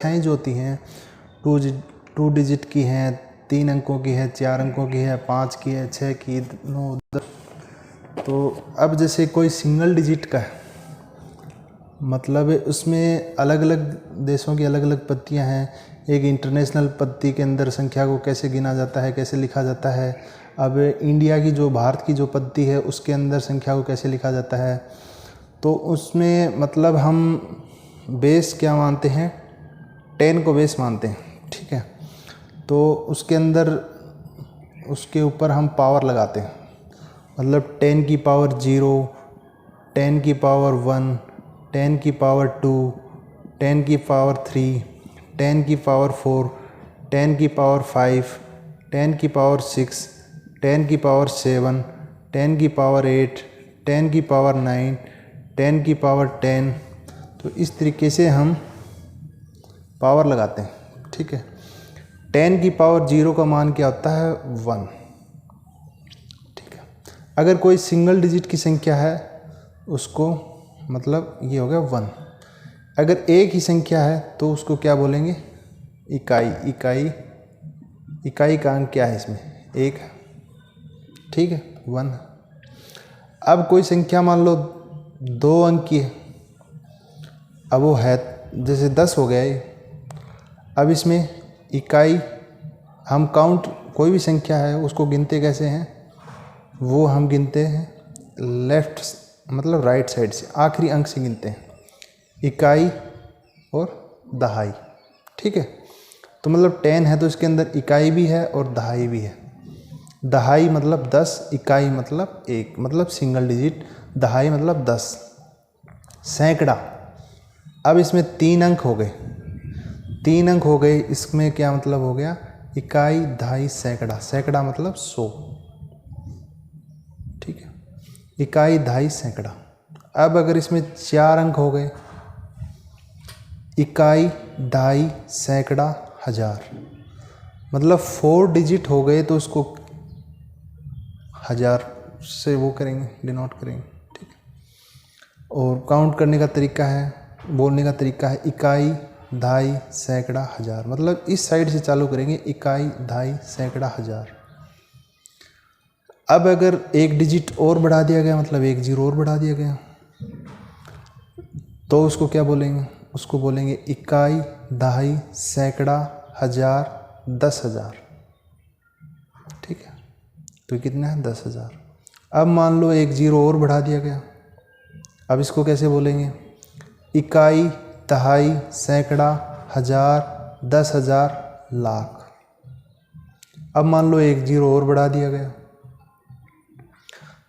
संख्याएँ जो होती हैं टू डिजिट की हैं, 3 अंकों की है, 4 अंकों की है, 5 की है, 6 की, 9, 10। तो अब जैसे कोई सिंगल डिजिट का है, मतलब उसमें अलग अलग देशों की अलग अलग पत्तियां हैं। एक इंटरनेशनल पत्ती के अंदर संख्या को कैसे गिना जाता है, कैसे लिखा जाता है। अब इंडिया की जो भारत की जो पत्ती है उसके अंदर संख्या को कैसे लिखा जाता है, तो उसमें मतलब हम बेस क्या मानते हैं, 10 को बेस मानते हैं, ठीक है। तो उसके अंदर उसके ऊपर हम पावर लगाते हैं, मतलब 10 की पावर 0, 10 की पावर 1, 10 की पावर 2, 10 की पावर 3, 10 की पावर 4, 10 की पावर 5, 10 की पावर 6, 10 की पावर 7, 10 की पावर 8, 10 की पावर 9, 10 की पावर 10। तो इस तरीके से हम पावर लगाते हैं, ठीक है। 10 की पावर 0 का मान क्या होता है, 1, ठीक है। अगर कोई सिंगल डिजिट की संख्या है उसको मतलब ये हो गया 1। अगर एक ही संख्या है तो उसको क्या बोलेंगे, इकाई। इकाई का अंक क्या है इसमें, 1 है, ठीक है, 1। अब कोई संख्या मान लो 2 अंक की है, अब वो है जैसे 10 हो गया ये। अब इसमें इकाई हम काउंट, कोई भी संख्या है उसको गिनते कैसे हैं, वो हम गिनते हैं लेफ्ट मतलब राइट साइड से, आखिरी अंक से गिनते हैं, इकाई और दहाई, ठीक है। तो मतलब 10 है तो इसके अंदर इकाई भी है और दहाई भी है। दहाई मतलब 10, इकाई मतलब 1, मतलब सिंगल डिजिट। दहाई मतलब 10। सैकड़ा, अब इसमें 3 अंक हो गए, 3 अंक हो गए, इसमें क्या मतलब हो गया, इकाई, दहाई, सैकड़ा। सैकड़ा मतलब 100, ठीक है, इकाई, दहाई, सैकड़ा। अब अगर इसमें 4 अंक हो गए, इकाई, दहाई, सैकड़ा, हजार, मतलब 4 डिजिट हो गए तो उसको हजार से वो करेंगे, डिनोट करेंगे, ठीक है। और काउंट करने का तरीका है, बोलने का तरीका है इकाई, दहाई, सैकड़ा, हजार, मतलब इस साइड से चालू करेंगे, इकाई, दहाई, सैकड़ा, हजार। अब अगर एक डिजिट और बढ़ा दिया गया, मतलब एक जीरो और बढ़ा दिया गया, तो उसको क्या बोलेंगे, उसको बोलेंगे इकाई, दहाई, सैकड़ा, हजार, 10,000, ठीक है। तो कितना है, 10,000। अब मान लो एक जीरो और बढ़ा दिया गया, अब इसको कैसे बोलेंगे, इकाई, दहाई, सैकड़ा, हजार, 10,000, लाख। अब मान लो एक जीरो और बढ़ा दिया गया,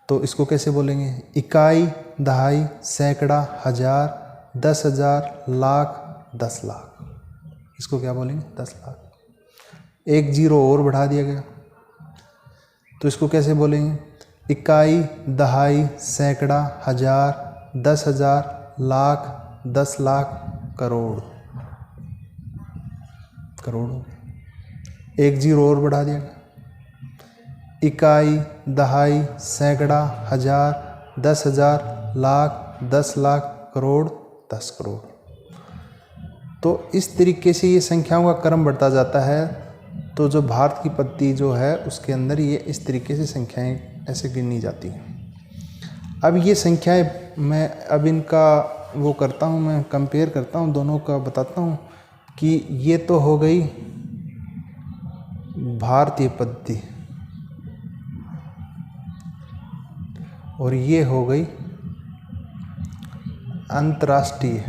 तो इसको कैसे बोलेंगे, इकाई, दहाई, सैकड़ा, हजार, 10,000, लाख, 10 लाख। इसको क्या बोलेंगे, 10 लाख। एक जीरो और बढ़ा दिया गया, तो इसको कैसे बोलेंगे, इकाई, दहाई, सैकड़ा, हजार, 10,000, लाख, 10 लाख, करोड़। करोड़। एक जीरो और बढ़ा दिया गया, इकाई, दहाई, सैकड़ा, हजार, 10,000, लाख, 10 लाख, करोड़, 10 करोड़। तो इस तरीके से ये संख्याओं का क्रम बढ़ता जाता है। तो जो भारत की पत्ती जो है उसके अंदर ये इस तरीके से संख्याएं ऐसे गिनी जाती हैं। अब ये संख्याएं मैं अब इनका वो करता हूँ, मैं कंपेयर करता हूँ दोनों का, बताता हूँ कि ये तो हो गई भारतीय पत्ती और ये हो गई अंतर्राष्ट्रीय,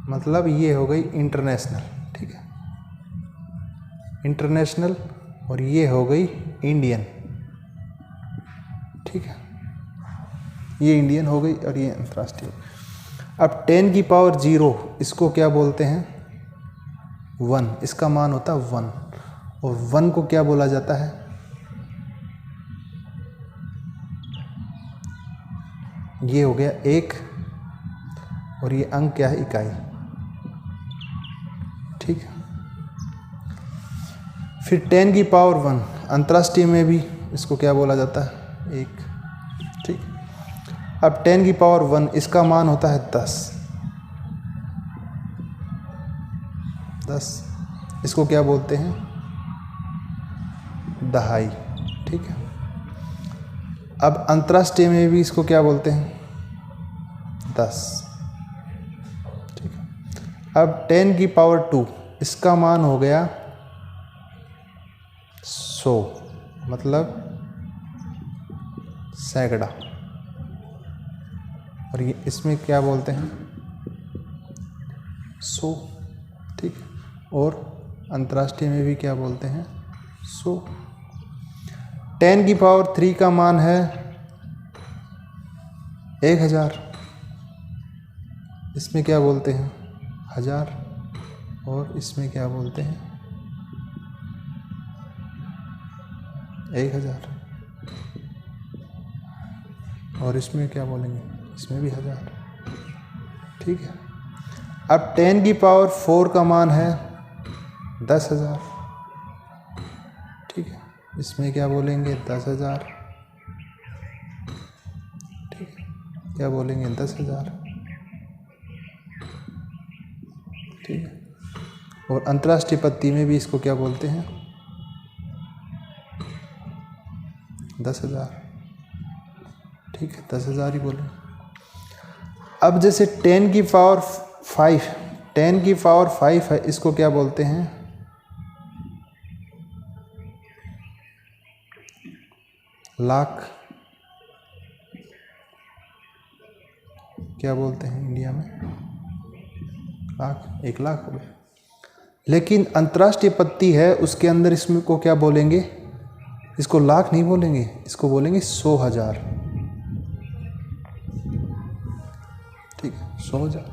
मतलब ये हो गई इंटरनेशनल, ठीक है, इंटरनेशनल। और ये हो गई इंडियन, ठीक है, ये इंडियन हो गई और ये अंतर्राष्ट्रीय। अब 10 की पावर 0 इसको क्या बोलते हैं, 1, इसका मान होता है 1। और 1 को क्या बोला जाता है, ये हो गया 1, और ये अंक क्या है, इकाई, ठीक है। फिर 10 की पावर 1 अंतर्राष्ट्रीय में भी इसको क्या बोला जाता है, 1, ठीक। अब 10 की पावर 1 इसका मान होता है 10, 10, इसको क्या बोलते हैं? दहाई। ठीक है। अब अंतर्राष्ट्रीय में भी इसको क्या बोलते हैं? 10। ठीक है। अब 10 की पावर 2, इसका मान हो गया 100, मतलब सैकड़ा। और ये इसमें क्या बोलते हैं? 100। ठीक है। और अंतर्राष्ट्रीय में भी क्या बोलते हैं? 100। 10 की पावर 3 का मान है 1000, इसमें क्या बोलते हैं? 1000। और इसमें क्या बोलते हैं? 1000। और इसमें क्या बोलेंगे? इसमें भी 1000। ठीक है। अब 10 की पावर 4 का मान है 10,000। ठीक है। इसमें क्या बोलेंगे? 10,000। ठीक है। क्या बोलेंगे? 10,000। ठीक है। और अंतर्राष्ट्रीय पत्ती में भी इसको क्या बोलते हैं? 10,000। ठीक है, 10,000 ही बोले। अब जैसे 10 की पावर 5, 10 की पावर 5 है, इसको क्या बोलते हैं? लाख। क्या बोलते हैं इंडिया में? लाख। 1 लाख हो गया। लेकिन अंतर्राष्ट्रीय पत्ती है, उसके अंदर इसमें को क्या बोलेंगे? इसको लाख नहीं बोलेंगे, इसको बोलेंगे 100,000। ठीक है, 100,000।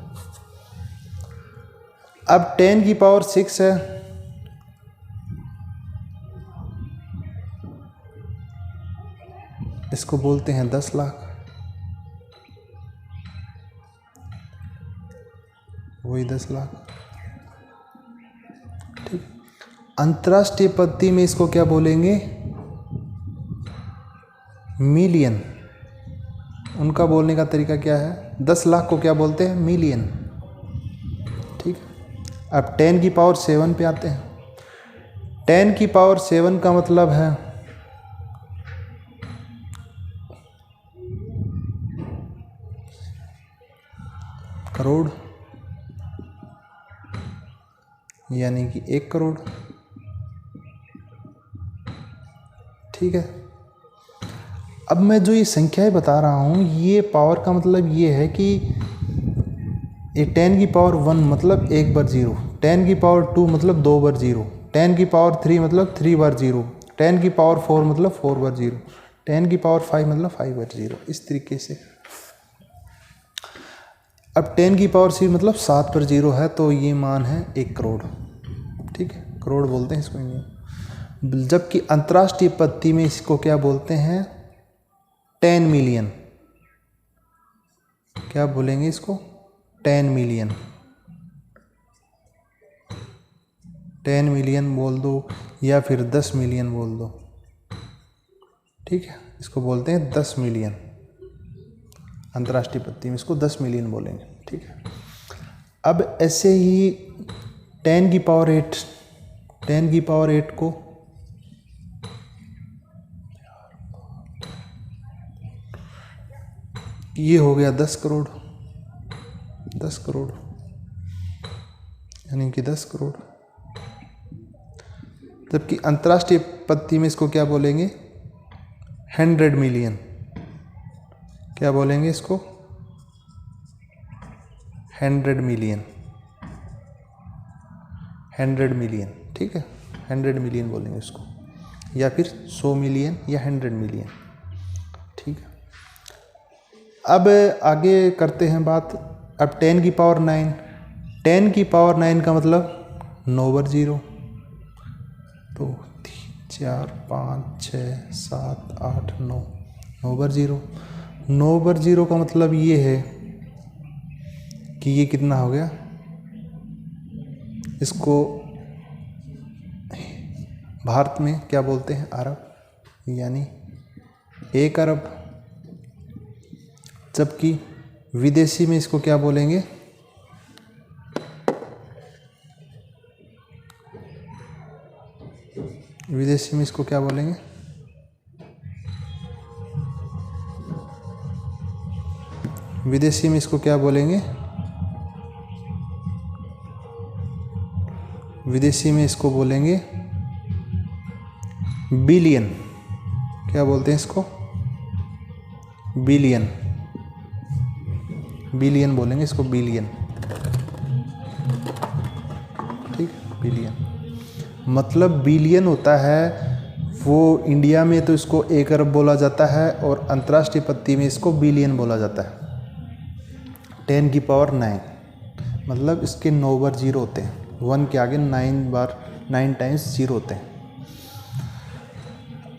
अब 10 की पावर 6 है, इसको बोलते हैं 10 लाख। वही 10 लाख। ठीक। अंतर्राष्ट्रीय पत्ती में इसको क्या बोलेंगे? मिलियन। उनका बोलने का तरीका क्या है? 10 लाख को क्या बोलते हैं? मिलियन। ठीक। अब 10 की पावर 7 पे आते हैं। 10 की पावर 7 का मतलब है करोड़, यानी कि 1 करोड़। ठीक है। अब मैं जो ये संख्याएं बता रहा हूँ, ये पावर का मतलब ये है कि ये 10 की पावर 1 मतलब 1 बार 0, 10 की पावर 2 मतलब 2 बार 0, 10 की पावर 3 मतलब 3 बार 0, 10 की पावर 4 मतलब 4 बार 0, 10 की पावर 5 मतलब 5 बार 0, इस तरीके से। अब 10 की पावर 6 मतलब 7 पर 0 है, तो ये मान है 1 करोड़। ठीक है, करोड़ बोलते हैं इसको इंडिया। जबकि अंतर्राष्ट्रीय पत्ती में इसको क्या बोलते हैं? 10 मिलियन। क्या बोलेंगे इसको? 10 मिलियन। 10 मिलियन बोल दो या फिर 10 मिलियन बोल दो। ठीक है, इसको बोलते हैं 10 मिलियन। अंतर्राष्ट्रीय पत्ती में इसको 10 मिलियन बोलेंगे। ठीक है। अब ऐसे ही 10 की पावर 8, 10 की पावर 8 को ये हो गया 10 करोड़। 10 करोड़ यानी कि 10 करोड़। जबकि अंतर्राष्ट्रीय पत्ती में इसको क्या बोलेंगे? 100 मिलियन। क्या बोलेंगे इसको? 100 मिलियन। 100 मिलियन। ठीक है, 100 मिलियन बोलेंगे इसको, या फिर 100 मिलियन या 100 मिलियन। ठीक है। अब आगे करते हैं बात। अब 10 की पावर 9, 10 की पावर 9 का मतलब 9 बार 0, 2 3 4 5 6 7 8 9, 9 बार 0। 9 बार 0 का मतलब ये है कि ये कितना हो गया? इसको भारत में क्या बोलते हैं? अरब, यानी 1 अरब। जबकि विदेशी में इसको क्या बोलेंगे? विदेशी में इसको क्या बोलेंगे? विदेशी में इसको क्या बोलेंगे? विदेशी में इसको बोलेंगे बिलियन। क्या बोलते हैं इसको? बिलियन। बिलियन बोलेंगे इसको, बिलियन। ठीक, बिलियन मतलब बिलियन होता है वो इंडिया में तो इसको 1 अरब बोला जाता है और अंतर्राष्ट्रीय पत्ती में इसको बिलियन बोला जाता है। 10 की पावर 9 मतलब इसके 9 बार जीरो होते हैं। 1 के आगे 9 टाइम्स जीरो होते हैं।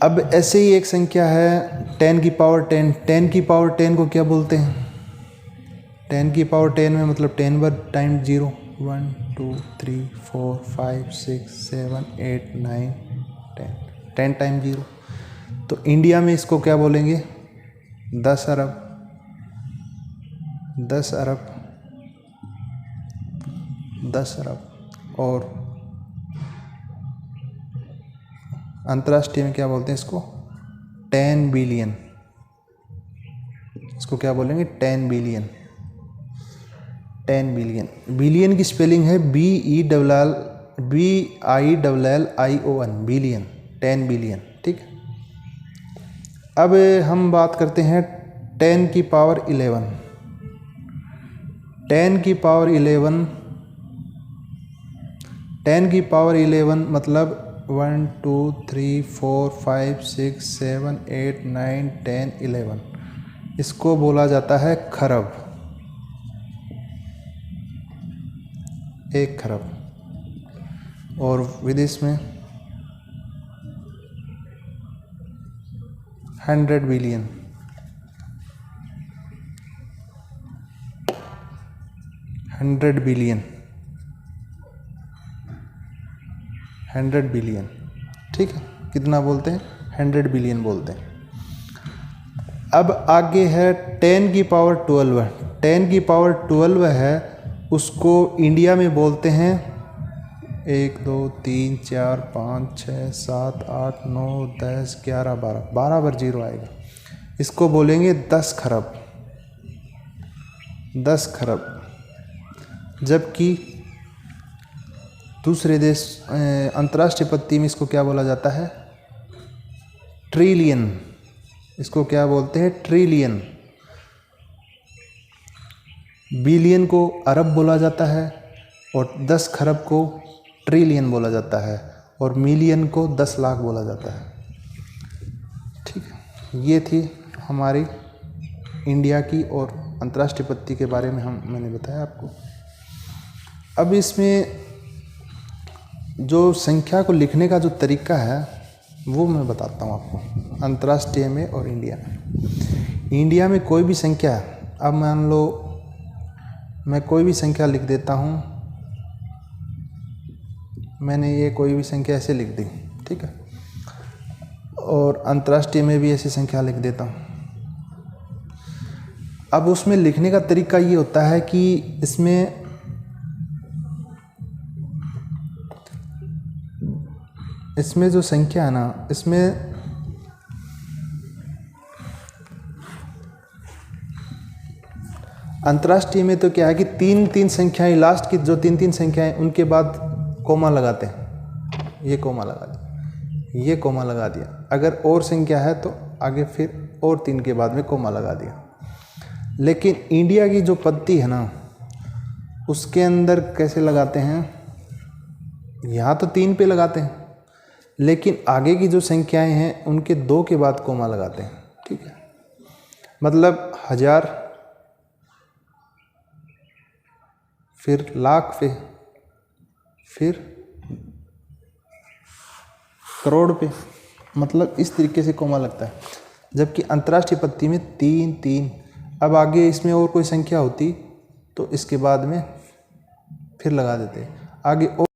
अब ऐसे ही एक संख्या है 10 की पावर 10। 10 की पावर 10 को क्या बोलते हैं? 10 की पावर 10 में मतलब 10 बार टाइम जीरो। 1 2 3 4 5 6 7 8 9 10 10 time zero. तो इंडिया में इसको क्या बोलेंगे? 10 अरब। 10 अरब 10 अरब। और अंतर्राष्ट्रीय में क्या बोलते हैं इसको? 10 बिलियन। इसको क्या बोलेंगे? 10 बिलियन। 10 बिलियन। बिलियन की स्पेलिंग है BILLION, बिलियन। 10 बिलियन। ठीक है। अब हम बात करते हैं 10 की पावर 11। 10 की पावर 11 10 की पावर 11 मतलब 1 2 3 4 5 6 7 8 9 10 11। इसको बोला जाता है खरब। 1 खरब। और विदेश में 100 बिलियन। 100 बिलियन। 100 बिलियन। ठीक है। कितना बोलते हैं? 100 बिलियन बोलते हैं। अब आगे है 10 की पावर 12। 10 की पावर 12 है, उसको इंडिया में बोलते हैं 1 2 3 4 5 6 7 8 9 10 11 12। 12 बार जीरो आएगा। इसको बोलेंगे 10 खरब। 10 खरब। जबकि दूसरे देश अंतर्राष्ट्रीय पत्ती में इसको क्या बोला जाता है? ट्रिलियन। इसको क्या बोलते हैं? ट्रिलियन। बिलियन को अरब बोला जाता है और 10 खरब को ट्रिलियन बोला जाता है और मिलियन को 10 लाख बोला जाता है। ठीक है। ये थी हमारी इंडिया की और अंतर्राष्ट्रीय पत्ती के बारे में मैंने बताया आपको। अब इसमें जो संख्या को लिखने का जो तरीका है वो मैं बताता हूँ आपको, अंतर्राष्ट्रीय में और इंडिया में। इंडिया में कोई भी संख्या, अब मान लो मैं कोई भी संख्या लिख देता हूँ, मैंने ये कोई भी संख्या ऐसे लिख दी, ठीक है, और अंतर्राष्ट्रीय में भी ऐसी संख्या लिख देता हूँ। अब उसमें लिखने का तरीका ये होता है कि इसमें जो संख्या है ना, इसमें अंतर्राष्ट्रीय में तो क्या है कि 3 संख्याएं, लास्ट की जो 3 संख्याएं उनके बाद कोमा लगाते हैं। ये कोमा लगा दिया, ये कोमा लगा दिया। अगर और संख्या है तो आगे फिर और 3 के बाद में कोमा लगा दिया। लेकिन इंडिया की जो पत्ती है ना, उसके अंदर कैसे लगाते हैं? यहाँ तो 3 पे लगाते हैं, लेकिन आगे की जो संख्याएं हैं उनके 2 के बाद कोमा लगाते हैं। ठीक है। मतलब 1000, फिर लाख, फिर करोड़ पे, मतलब इस तरीके से कोमा लगता है। जबकि अंतर्राष्ट्रीय पत्ती में 3। अब आगे इसमें और कोई संख्या होती तो इसके बाद में फिर लगा देते आगे और